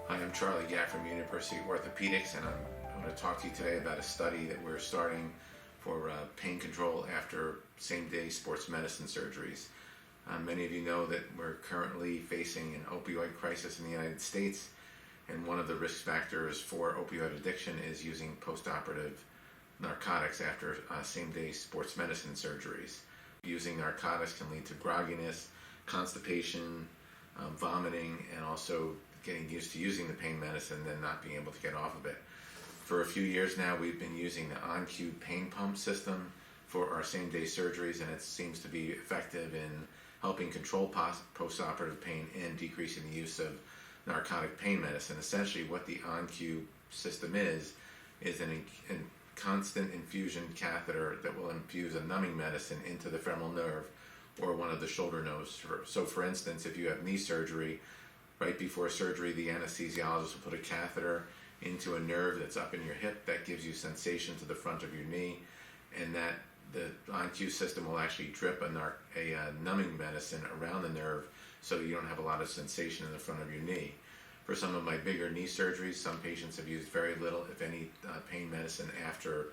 Hi, I'm Charlie Gatt from University of Orthopaedics, and I'm going to talk to you today about a study that we're starting for pain control after same-day sports medicine surgeries. Many of you know that we're currently facing an opioid crisis in the United States, and one of the risk factors for opioid addiction is using post-operative narcotics after same-day sports medicine surgeries. Using narcotics can lead to grogginess, constipation, vomiting, and also getting used to using the pain medicine and then not being able to get off of it. For a few years now, we've been using the on-cue pain pump system for our same-day surgeries, and it seems to be effective in helping control post-operative pain and decreasing the use of narcotic pain medicine. Essentially, what the on-cue system is a constant infusion catheter that will infuse a numbing medicine into the femoral nerve or one of the shoulder nodes. So for instance, if you have knee surgery, right before surgery, the anesthesiologist will put a catheter into a nerve that's up in your hip that gives you sensation to the front of your knee, and that the on-cue system will actually drip a numbing medicine around the nerve so you don't have a lot of sensation in the front of your knee. For some of my bigger knee surgeries, some patients have used very little, if any, pain medicine after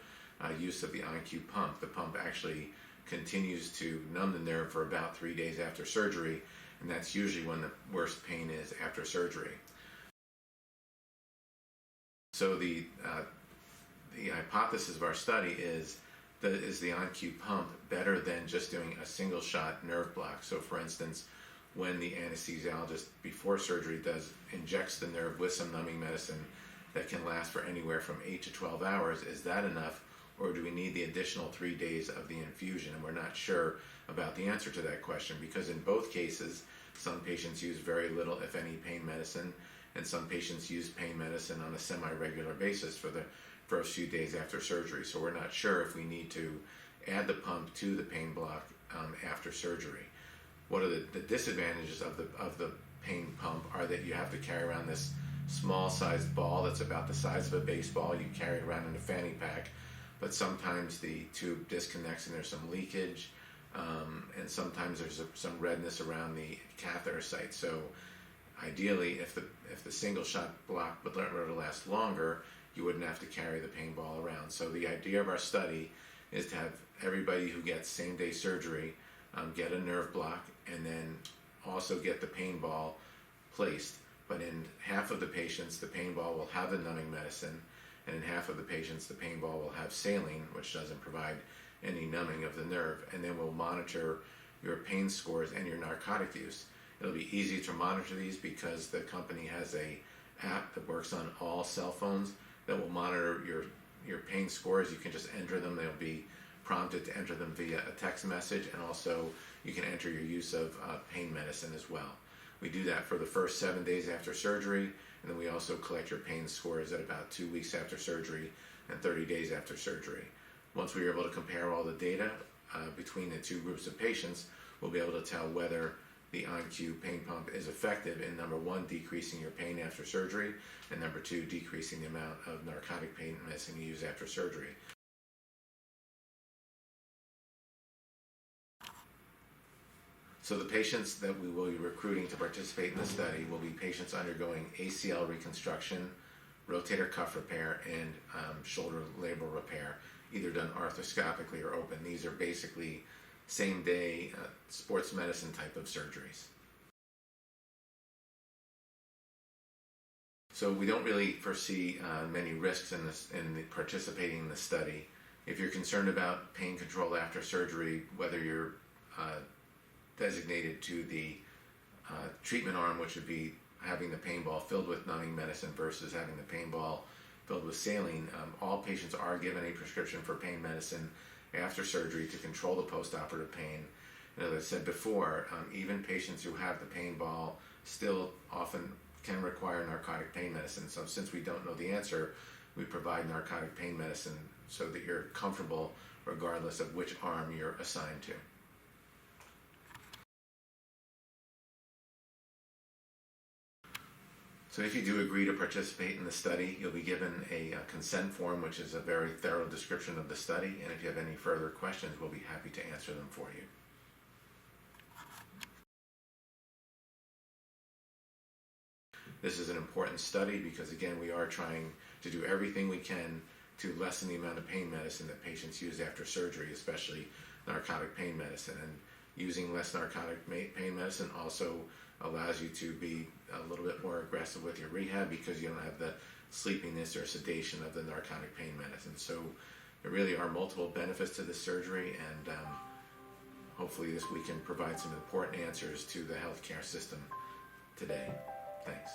use of the on-cue pump. The pump actually continues to numb the nerve for about 3 days after surgery, and that's usually when the worst pain is after surgery. So the hypothesis of our study is the on-cue pump better than just doing a single shot nerve block? So for instance, when the anesthesiologist before surgery injects the nerve with some numbing medicine that can last for anywhere from 8 to 12 hours, is that enough, or do we need the additional 3 days of the infusion? And we're not sure about the answer to that question, because in both cases, some patients use very little, if any, pain medicine, and some patients use pain medicine on a semi-regular basis for the first few days after surgery. So we're not sure if we need to add the pump to the pain block after surgery. What are the disadvantages of the pain pump are that you have to carry around this small-sized ball that's about the size of a baseball. You carry it around in a fanny pack, but sometimes the tube disconnects and there's some leakage, and sometimes there's some redness around the catheter site. So ideally, if the single shot block would last longer, you wouldn't have to carry the pain ball around. So the idea of our study is to have everybody who gets same-day surgery get a nerve block and then also get the pain ball placed. But in half of the patients, the pain ball will have the numbing medicine, and in half of the patients, the pain ball will have saline, which doesn't provide any numbing of the nerve. And then we'll monitor your pain scores and your narcotic use. It'll be easy to monitor these because the company has an app that works on all cell phones that will monitor your pain scores. You can just enter them. They'll be prompted to enter them via a text message, and also you can enter your use of pain medicine as well. We do that for the first 7 days after surgery, and then we also collect your pain scores at about 2 weeks after surgery and 30 days after surgery. Once we are able to compare all the data between the two groups of patients, we'll be able to tell whether the on-cue pain pump is effective in, number one, decreasing your pain after surgery, and number two, decreasing the amount of narcotic pain medicine you use after surgery. So the patients that we will be recruiting to participate in the study will be patients undergoing ACL reconstruction, rotator cuff repair, and shoulder labral repair, either done arthroscopically or open. These are basically same-day sports medicine type of surgeries. So we don't really foresee many risks in participating in the study. If you're concerned about pain control after surgery, whether you're designated to the treatment arm, which would be having the pain ball filled with numbing medicine versus having the pain ball filled with saline, all patients are given a prescription for pain medicine after surgery to control the post-operative pain. And as I said before, even patients who have the pain ball still often can require narcotic pain medicine. So since we don't know the answer, we provide narcotic pain medicine so that you're comfortable regardless of which arm you're assigned to. So if you do agree to participate in the study, you'll be given a consent form, which is a very thorough description of the study. And if you have any further questions, we'll be happy to answer them for you. this is an important study because, again, we are trying to do everything we can to lessen the amount of pain medicine that patients use after surgery, especially narcotic pain medicine. And using less narcotic pain medicine also allows you to be a little bit more aggressive with your rehab because you don't have the sleepiness or sedation of the narcotic pain medicine. So there really are multiple benefits to this surgery, and hopefully we can provide some important answers to the healthcare system today. Thanks.